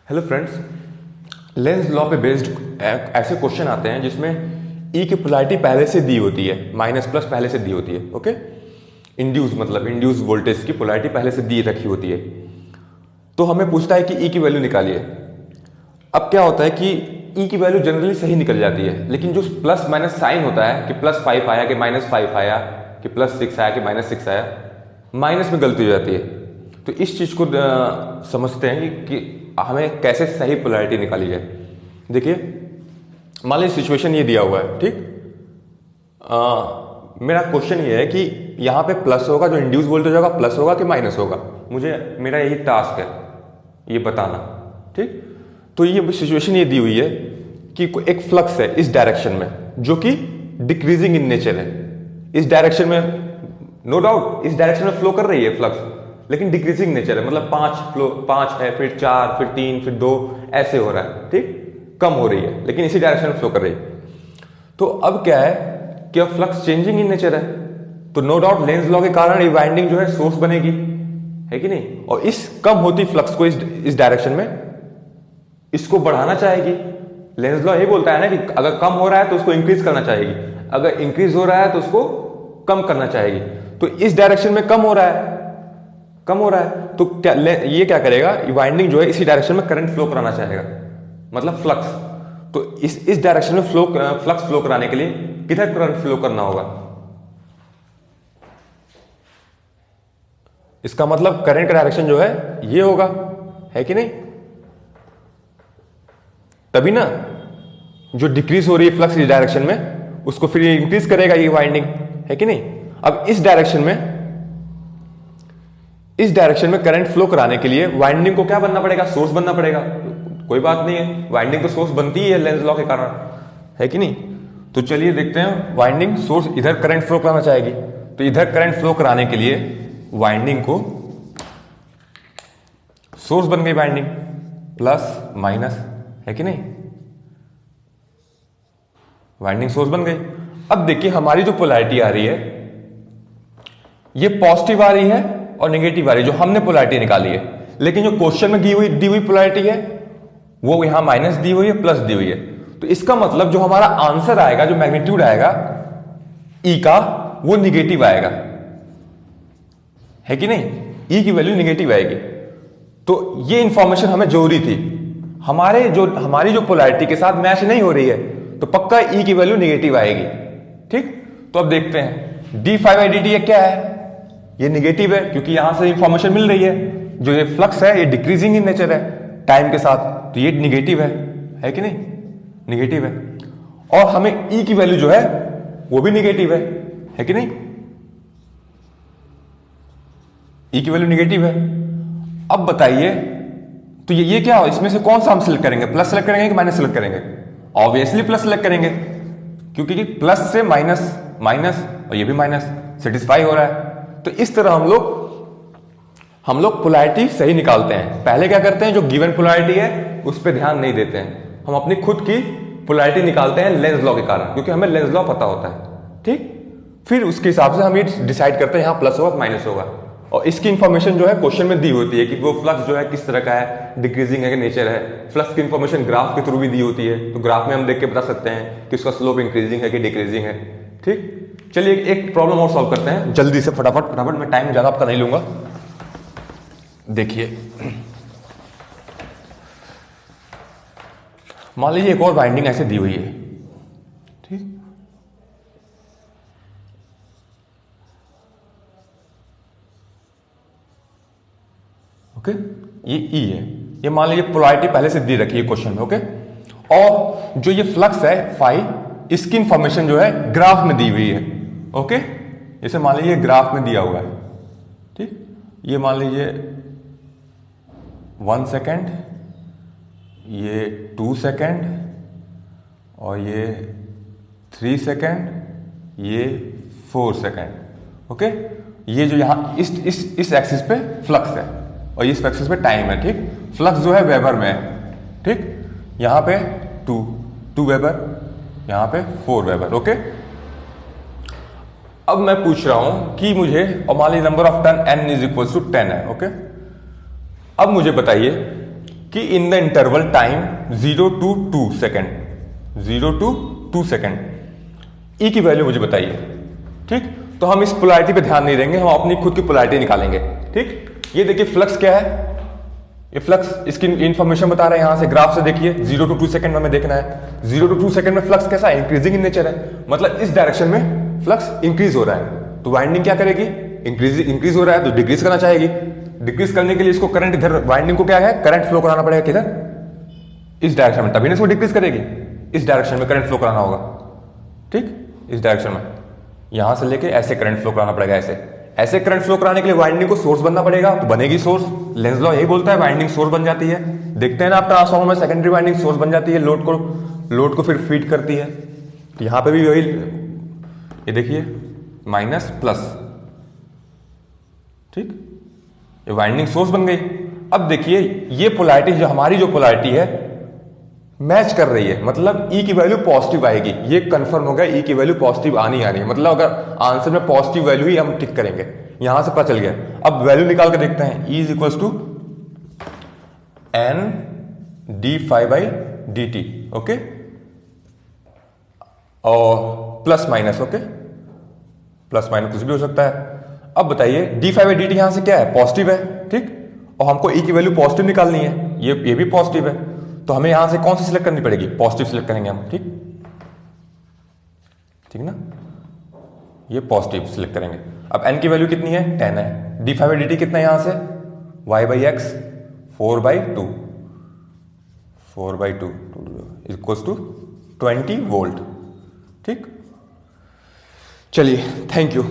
Hello friends, Lenz law पे based ऐसे question आते हैं जिसमें ई की पोलैरिटी पहले से दी होती है, माइनस प्लस पहले से दी होती है। ओके, इंड्यूस वोल्टेज की पोलैरिटी पहले से दी रखी होती है। तो हमें पूछता है कि ई की वैल्यू निकालिए। अब क्या होता है कि ई की वैल्यू जनरली सही निकल जाती है, लेकिन जो प्लस माइनस साइन होता है कि +5 आया कि -5 आया कि +6 आया कि -6 आया, माइनस में गलती हो जाती है। तो इस चीज को समझते हैं कि हमें कैसे सही पोलैरिटी निकाली जाए। देखिए, मान लीजिए सिचुएशन ये दिया हुआ है, ठीक। मेरा क्वेश्चन ये है कि यहाँ पे प्लस होगा, जो इंड्यूस वोल्टेज होगा प्लस होगा कि माइनस होगा। मेरा यही टास्क है ये बताना, ठीक। तो ये सिचुएशन ये दी हुई है कि एक फ्लक्स है इस डायरेक्शन में जो कि डिक्रीजिंग इन नेचर है। इस डायरेक्शन में नो डाउट इस डायरेक्शन में फ्लो कर रही है फ्लक्स, लेकिन डिक्रीजिंग नेचर है। मतलब 5 है, फिर 4, फिर 3, फिर 2, ऐसे हो रहा है, ठीक। कम हो रही है लेकिन इसी डायरेक्शन में फ्लो कर रही है। तो अब क्या है कि अब फ्लक्स चेंजिंग इन नेचर है, तो नो डाउट लेंस लॉ के कारण ये वाइंडिंग जो है सोर्स बनेगी, है कि नहीं। और इस कम होती फ्लक्स को इस डायरेक्शन में इसको बढ़ाना चाहेगी। लेंस लॉ ये बोलता है ना कि अगर कम हो रहा है तो उसको इंक्रीज करना चाहेगी, अगर इंक्रीज हो रहा है तो उसको कम करना चाहेगी। तो इस डायरेक्शन में कम हो रहा है तो क्या ये क्या करेगा, वाइंडिंग जो है इसी डायरेक्शन में करंट फ्लो कराना चाहेगा, मतलब फ्लक्स। तो इस डायरेक्शन में फ्लक्स फ्लो कराने के लिए किधर करंट फ्लो करना होगा। इसका मतलब करंट का डायरेक्शन जो है ये होगा, है कि नहीं। तभी ना जो डिक्रीज हो रही है फ्लक्स इस डायरेक्शन में उसको फिर इंक्रीज करेगा ये वाइंडिंग, है कि नहीं। अब इस डायरेक्शन में करंट फ्लो कराने के लिए वाइंडिंग को क्या बनना पड़ेगा, सोर्स बनना पड़ेगा। कोई बात नहीं है, वाइंडिंग तो सोर्स बनती ही है लेंस लॉ के कारण, है कि नहीं। तो चलिए देखते हैं, वाइंडिंग सोर्स इधर करंट फ्लो कराना चाहेगी, तो इधर करंट फ्लो कराने के लिए वाइंडिंग को सोर्स बन गई, वाइंडिंग प्लस माइनस, है कि नहीं। वाइंडिंग सोर्स बन गई। अब देखिए हमारी जो पोलैरिटी आ रही है ये पॉजिटिव आ रही है और नेगेटिव आ रही है, जो हमने पोलैरिटी निकाली है। लेकिन जो क्वेश्चन में दी हुई पोलैरिटी है वो यहां माइनस दी हुई है, प्लस दी हुई है। तो इसका मतलब जो हमारा आंसर आएगा, जो मैग्नीट्यूड आएगा ई का, वो निगेटिव आएगा, है कि नहीं। ई की वैल्यू निगेटिव आएगी। तो ये इंफॉर्मेशन हमें जरूरी थी। हमारी जो पोलैरिटी के साथ मैच नहीं हो रही है तो पक्का ई की वैल्यू निगेटिव आएगी, ठीक। तो अब देखते हैं d5/dt ये क्या है, ये निगेटिव है क्योंकि यहां से इंफॉर्मेशन मिल रही है। जो ये फ्लक्स है ये डिक्रीजिंग इन नेचर है टाइम के साथ, तो ये निगेटिव है कि नहीं, निगेटिव है। और हमें ई की वैल्यू जो है वो भी निगेटिव है कि नहीं। ई की वैल्यू निगेटिव है। अब बताइए तो ये क्या हो, इसमें से कौन सा हम सिलेक्ट करेंगे, प्लस सेलेक्ट करेंगे कि माइनस सेलेक्ट करेंगे। ऑब्वियसली प्लस सेलेक्ट करेंगे क्योंकि प्लस से माइनस और ये भी माइनस, सेटिस्फाई हो रहा है। तो इस तरह हम लोग पोलैरिटी सही निकालते हैं। पहले क्या करते हैं, जो गिवन पोलैरिटी है उस पर ध्यान नहीं देते हैं, हम अपनी खुद की पोलैरिटी निकालते हैं लेंस लॉ के कारण, क्योंकि हमें लेंस लॉ पता होता है, ठीक। फिर उसके हिसाब से हम ये डिसाइड करते हैं यहां प्लस होगा माइनस होगा। और इसकी इंफॉर्मेशन जो है क्वेश्चन में दी होती है कि वो फ्लक्स जो है किस तरह का है, डिक्रीजिंग है कि नेचर है। फ्लक्स की इंफॉर्मेशन ग्राफ के थ्रू भी दी होती है, तो ग्राफ में हम देख के बता सकते हैं कि उसका स्लोप इंक्रीजिंग है कि डिक्रीजिंग है, ठीक। चलिए एक प्रॉब्लम और सॉल्व करते हैं जल्दी से, फटाफट, मैं टाइम ज्यादा आपका नहीं लूंगा। देखिए, मान लीजिए एक और वाइंडिंग ऐसे दी हुई है, ठीक। ओके, ये ई है, ये मान लीजिए पोलैरिटी पहले से दी रखी है क्वेश्चन में, ओके। और जो ये फ्लक्स है फाई, इसकी इंफॉर्मेशन जो है ग्राफ में दी हुई है, ओके। जैसे मान लीजिए ग्राफ में दिया हुआ है, ठीक। ये मान लीजिए 1 सेकेंड, ये 2 सेकेंड, और ये 3 सेकेंड, ये 4 सेकेंड, ओके। ये जो यहां इस एक्सिस पे फ्लक्स है और इस एक्सिस पे टाइम है, ठीक। फ्लक्स जो है वेबर में है, ठीक। यहां पे 2 वेबर, यहां पे 4 वेबर, ओके। अब मैं पूछ रहा हूं कि मुझे, और मान लीजिए नंबर ऑफ टर्न n = 10 है, ओके। अब मुझे बताइए कि in the interval time 0 to 2 second, 0 to 2 second E की वैल्यू मुझे बताइए। ठीक, तो हम इस पोलैरिटी पे ध्यान नहीं देंगे, हम अपनी खुद की पोलैरिटी निकालेंगे। ठीक, ये देखिए फ्लक्स क्या है, ये फ्लक्स, इसकी इंफॉर्मेशन बता रहे हैं यहां से ग्राफ से देखिए। 0 to 2 सेकंड में हमें देखना है। 0 to 2 सेकंड में फ्लक्स कैसा है, इंक्रीजिंग इन नेचर है, मतलब इस डायरेक्शन में फ्लक्स इंक्रीज हो रहा है। तो वाइंडिंग क्या करेगी, इंक्रीज हो रहा है तो डिक्रीज करना चाहेगी। डिक्रीज करने के लिए इसको करंट इधर, वाइंडिंग को क्या है, करंट फ्लो कराना पड़ेगा किधर, इस डायरेक्शन में, तभी ना इसको डिक्रीज करेगी। इस डायरेक्शन में करंट फ्लो कराना होगा। ठीक, इस डायरेक्शन में यहां से लेके ऐसे करंट फ्लो कराना पड़ेगा, ऐसे करंट फ्लो कराने के लिए वाइंडिंग को सोर्स बनना पड़ेगा, तो बनेगी सोर्स। लेंज लॉ यही बोलता है वाइंडिंग सोर्स बन जाती है। देखते हैं ना आप ट्रांसफार्मर में सेकेंडरी वाइंडिंग सोर्स बन जाती है, लोड को फिर फीड करती है। तो यहां पे भी वही, ये देखिए माइनस प्लस। ठीक, ये वाइंडिंग सोर्स बन गई। अब देखिए ये पोलैरिटी, जो हमारी जो पोलैरिटी है मैच कर रही है, मतलब ई की वैल्यू पॉजिटिव आएगी। ये कंफर्म हो गया, ई की वैल्यू पॉजिटिव आनी है, मतलब अगर आंसर में पॉजिटिव वैल्यू ही हम टिक करेंगे, यहां से पता चल गया। अब वैल्यू निकाल के देखते हैं। E is equal to N D five by D T, okay, और plus minus, okay, plus minus कुछ भी हो सकता है। अब बताइए D five by D T यहां से क्या है, पॉजिटिव है। ठीक, और हमको ई की वैल्यू पॉजिटिव निकालनी है, ये भी पॉजिटिव है, तो हमें यहां से कौन सी सिलेक्ट करनी पड़ेगी, पॉजिटिव सिलेक्ट करेंगे हम। ठीक, ठीक ना, ये पॉजिटिव सिलेक्ट करेंगे। अब एन की वैल्यू कितनी है, 10 है। D five by D T कितना है यहां से, Y by X 4/2, 4/2 equals to 20 volt. ठीक, चलिए, थैंक यू।